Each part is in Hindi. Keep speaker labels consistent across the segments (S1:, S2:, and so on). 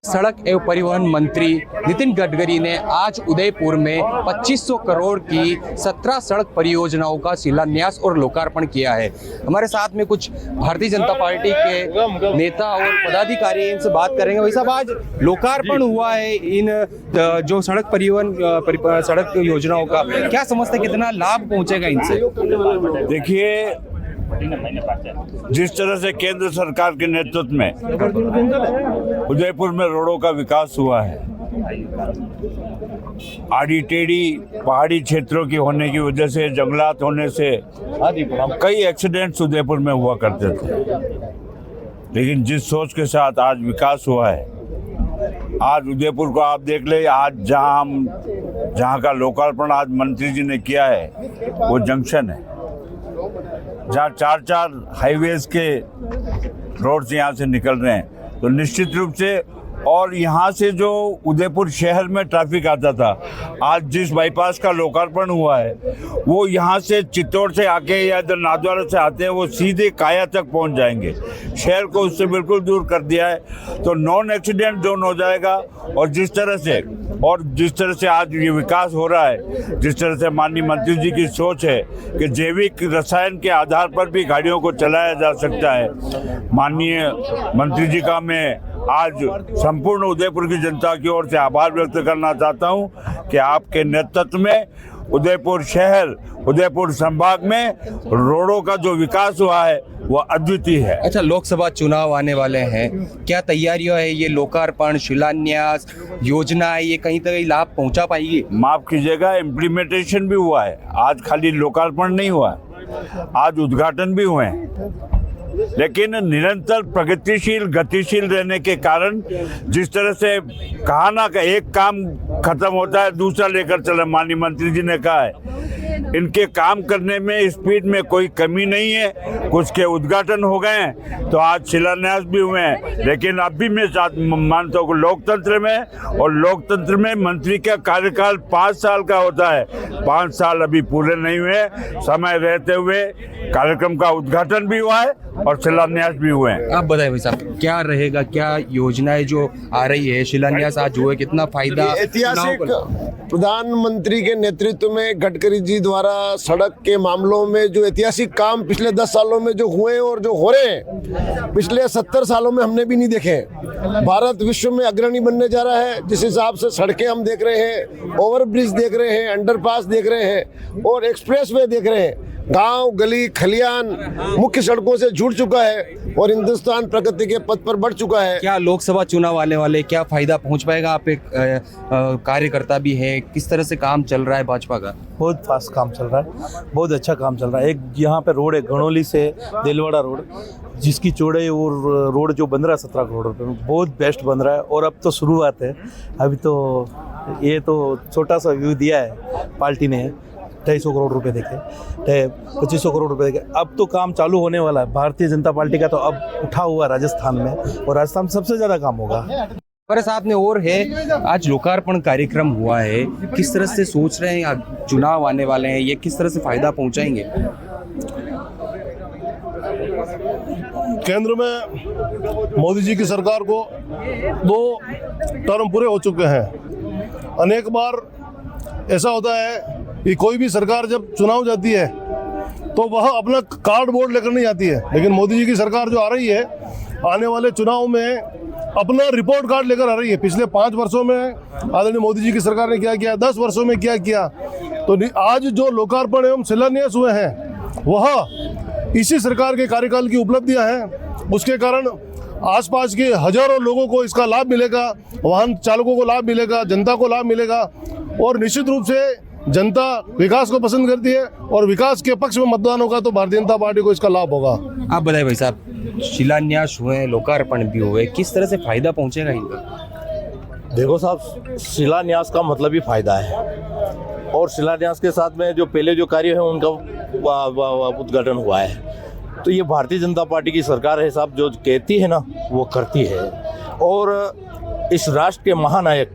S1: सड़क एवं परिवहन मंत्री नितिन गडकरी ने आज उदयपुर में 2500 करोड़ की 17 सड़क परियोजनाओं का शिलान्यास और लोकार्पण किया है। हमारे साथ में कुछ भारतीय जनता पार्टी के नेता और पदाधिकारी इनसे बात करेंगे। वैसा आज लोकार्पण हुआ है इन जो सड़क परिवहन सड़क योजनाओं का, क्या समझते कितना लाभ पहुंचेगा इनसे?
S2: देखिए, जिस तरह से केंद्र सरकार के नेतृत्व में उदयपुर में रोडों का विकास हुआ है, आड़ी टेढ़ी पहाड़ी क्षेत्रों की होने की वजह से, जंगलात होने से कई एक्सीडेंट्स उदयपुर में हुआ करते थे। लेकिन जिस सोच के साथ आज विकास हुआ है, आज उदयपुर को आप देख ले, आज जहाँ का लोकार्पण आज मंत्री जी ने किया है वो जंक्शन है, जहाँ 4 हाईवेज के रोड्स यहाँ से निकल रहे हैं। तो निश्चित रूप से, और यहाँ से जो उदयपुर शहर में ट्रैफिक आता था, आज जिस बाईपास का लोकार्पण हुआ है वो यहाँ से चित्तौड़ से आके या इधर नाथद्वारा से आते हैं, वो सीधे काया तक पहुँच जाएंगे। शहर को उससे बिल्कुल दूर कर दिया है, तो नॉन एक्सीडेंट जोन हो जाएगा। और जिस तरह से आज ये विकास हो रहा है, जिस तरह से माननीय मंत्री जी की सोच है कि जैविक रसायन के आधार पर भी गाड़ियों को चलाया जा सकता है, माननीय मंत्री जी का मैं आज संपूर्ण उदयपुर की जनता की ओर से आभार व्यक्त करना चाहता हूं कि आपके नेतृत्व में उदयपुर शहर, उदयपुर संभाग में रोडों का जो विकास हुआ है वो अद्वितीय है।
S1: अच्छा, लोकसभा चुनाव आने वाले हैं, क्या तैयारियां है? ये लोकार्पण, शिलान्यास योजना है, ये कहीं तक लाभ पहुंचा पाएगी?
S2: माफ कीजिएगा, इम्प्लीमेंटेशन भी हुआ है। आज खाली लोकार्पण नहीं हुआ, आज उद्घाटन भी हुए हैं। लेकिन निरंतर प्रगतिशील, गतिशील रहने के कारण, जिस तरह से कहा ना कि एक काम खत्म होता है दूसरा लेकर चले, माननीय मंत्री जी ने कहा है, इनके काम करने में, स्पीड में कोई कमी नहीं है। कुछ के उद्घाटन हो गए हैं तो आज शिलान्यास भी हुए हैं। लेकिन अब भी मैं मानता हूँ लोकतंत्र में, और लोकतंत्र में मंत्री का कार्यकाल 5 साल का होता है। 5 साल अभी पूरे नहीं हुए, समय रहते हुए कार्यक्रम का उद्घाटन भी हुआ है और शिलान्यास भी हुए हैं।
S1: आप बताएं भाई साहब, क्या रहेगा, क्या योजनाएं जो आ रही है, शिलान्यास आज हुए, कितना फायदा?
S3: ऐतिहासिक प्रधानमंत्री के नेतृत्व में गडकरी जी द्वारा सड़क के मामलों में जो ऐतिहासिक काम पिछले 10 सालों में जो हुए और जो हो रहे हैं, पिछले 70 सालों में हमने भी नहीं देखे। भारत विश्व में अग्रणी बनने जा रहा है। जिस हिसाब से सड़कें हम देख रहे हैं, ओवरब्रिज देख रहे हैं, अंडरपास देख रहे हैं और एक्सप्रेसवे देख रहे हैं, गांव गली खलियान मुख्य सड़कों से जुड़ चुका है और हिंदुस्तान प्रगति के पथ पर बढ़ चुका है।
S1: क्या लोकसभा चुनाव आने वाले, क्या फायदा पहुंच पाएगा? आप एक कार्यकर्ता भी है, किस तरह से काम चल रहा है भाजपा का?
S4: बहुत फास्ट काम चल रहा है, बहुत अच्छा काम चल रहा है। एक यहाँ पे रोड है घणोली से देलवाड़ा रोड, जिसकी चौड़ाई और रोड जो बन रहा है 17 करोड़ रुपये में, बहुत बेस्ट बन रहा है। और अब तो शुरुआत है, अभी तो ये तो छोटा सा व्यू दिया है पार्टी ने, 250 करोड़ रुपए देखे, 2500 करोड़ रुपए देखे। अब तो काम चालू होने वाला है। भारतीय जनता पार्टी का तो अब उठा हुआ राजस्थान में, और राजस्थान में सबसे ज़्यादा काम होगा।
S1: हमारे साथ में और है, आज लोकार्पण कार्यक्रम हुआ है, किस तरह से सोच रहे हैं, चुनाव आने वाले हैं, ये किस तरह से फायदा पहुंचाएंगे?
S5: केंद्र में मोदी जी की सरकार को 2 टर्म पूरे हो चुके हैं। अनेक बार ऐसा होता है कि कोई भी सरकार जब चुनाव जाती है तो वह अपना कार्डबोर्ड लेकर नहीं आती है, लेकिन मोदी जी की सरकार जो आ रही है, आने वाले चुनाव में अपना रिपोर्ट कार्ड लेकर आ रही है। पिछले 5 वर्षों में आदरणीय मोदी जी की सरकार ने क्या किया, 10 वर्षों में क्या किया। तो आज जो लोकार्पण एवं शिलान्यास हुए हैं वह इसी सरकार के कार्यकाल की उपलब्धियां हैं। उसके कारण आसपास के हजारों लोगों को इसका लाभ मिलेगा, वाहन चालकों को लाभ मिलेगा, जनता को लाभ मिलेगा। और निश्चित रूप से जनता विकास को पसंद करती है और विकास के पक्ष में मतदान होगा तो भारतीय जनता पार्टी को इसका लाभ होगा।
S1: आप बताइए भाई साहब, शिलान्यास हुए, लोकार्पण भी हुए, किस तरह से फायदा पहुंचेगा इनका?
S4: देखो साहब, शिलान्यास का मतलब ही फायदा है, और शिलान्यास के साथ में जो पहले जो कार्य है उनका उद्घाटन हुआ है। तो ये भारतीय जनता पार्टी की सरकार है साहब, जो कहती है ना वो करती है। और इस राष्ट्र के महानायक,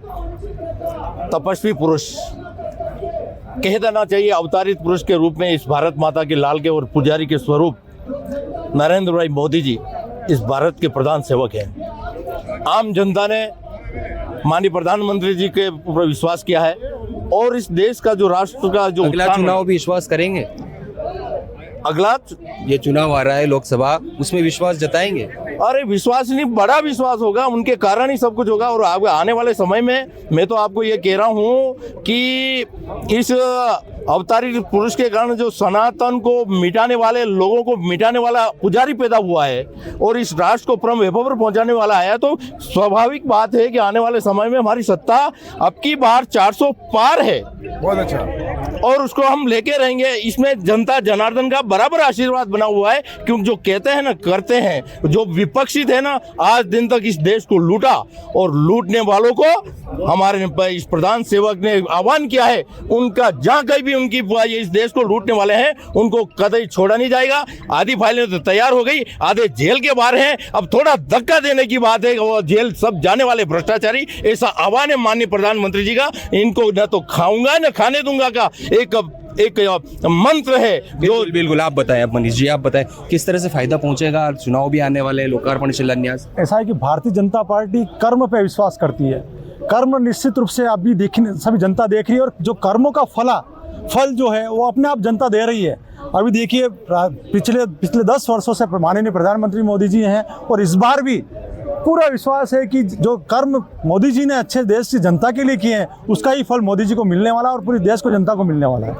S4: तपस्वी पुरुष, कह देना चाहिए अवतारित पुरुष के रूप में, इस भारत माता के लाल के और पुजारी के स्वरूप नरेंद्र भाई मोदी जी इस भारत के प्रधान सेवक हैं। आम जनता ने माननीय प्रधानमंत्री जी के ऊपर विश्वास किया है और इस देश का जो राष्ट्र का जो
S1: अगला
S4: उत्थान-
S1: चुनाव भी विश्वास करेंगे?
S4: अगला
S1: ये चुनाव आ रहा है लोकसभा, उसमें विश्वास जताएंगे?
S4: अरे विश्वास नहीं, बड़ा विश्वास होगा, उनके कारण ही सब कुछ होगा। और आगे आने वाले समय में मैं तो आपको ये कह रहा हूँ कि इस अवतारी पुरुष के कारण जो सनातन को मिटाने वाले, लोगों को मिटाने वाला पुजारी पैदा हुआ है और इस राष्ट्र को परम वैभव पर पहुंचाने वाला है, तो स्वाभाविक बात है कि आने वाले समय में हमारी सत्ता अब की बार 400 पार है।
S3: बहुत अच्छा।
S4: और उसको हम लेके रहेंगे। इसमें जनता जनार्दन का बराबर आशीर्वाद बना हुआ है, क्योंकि जो कहते हैं ना करते हैं। जो विपक्षी थे ना, आज दिन तक इस देश को लूटा और लूटने वालों को हमारे इस प्रधान सेवक ने आह्वान किया है, उनका जहां कहीं भी उनकी इस देश को लूटने वाले हैं उनको कतई छोड़ा नहीं जाएगा। आधी फाइलें तो तैयार हो गई, आधे जेल के बाहर हैं, अब थोड़ा धक्का देने की बात है, वो जेल सब जाने वाले भ्रष्टाचारी। ऐसा आह्वान है माननीय प्रधानमंत्री जी का, इनको न तो खाऊंगा न खाने दूंगा का एक मंत्र है जो
S1: बिल्कुल बिल्कुल। आप बताएं, अब मनीष जी आप बताएं, किस तरह से फायदा पहुंचेगा? चुनाव भी आने वाले, लोकार्पण शिलान्यास।
S6: ऐसा है कि भारतीय जनता पार्टी कर्म पे विश्वास करती है। कर्म निश्चित रूप से अभी सभी जनता देख रही है और जो कर्मों का फल जो है वो अपने आप जनता दे रही है। अभी देखिए पिछले 10 वर्षों से माननीय प्रधानमंत्री मोदी जी हैं और इस बार भी पूरा विश्वास है कि जो कर्म मोदी जी ने अच्छे देश की जनता के लिए किए हैं उसका ही फल मोदी जी को मिलने वाला है और पूरी देश को जनता को मिलने वाला है।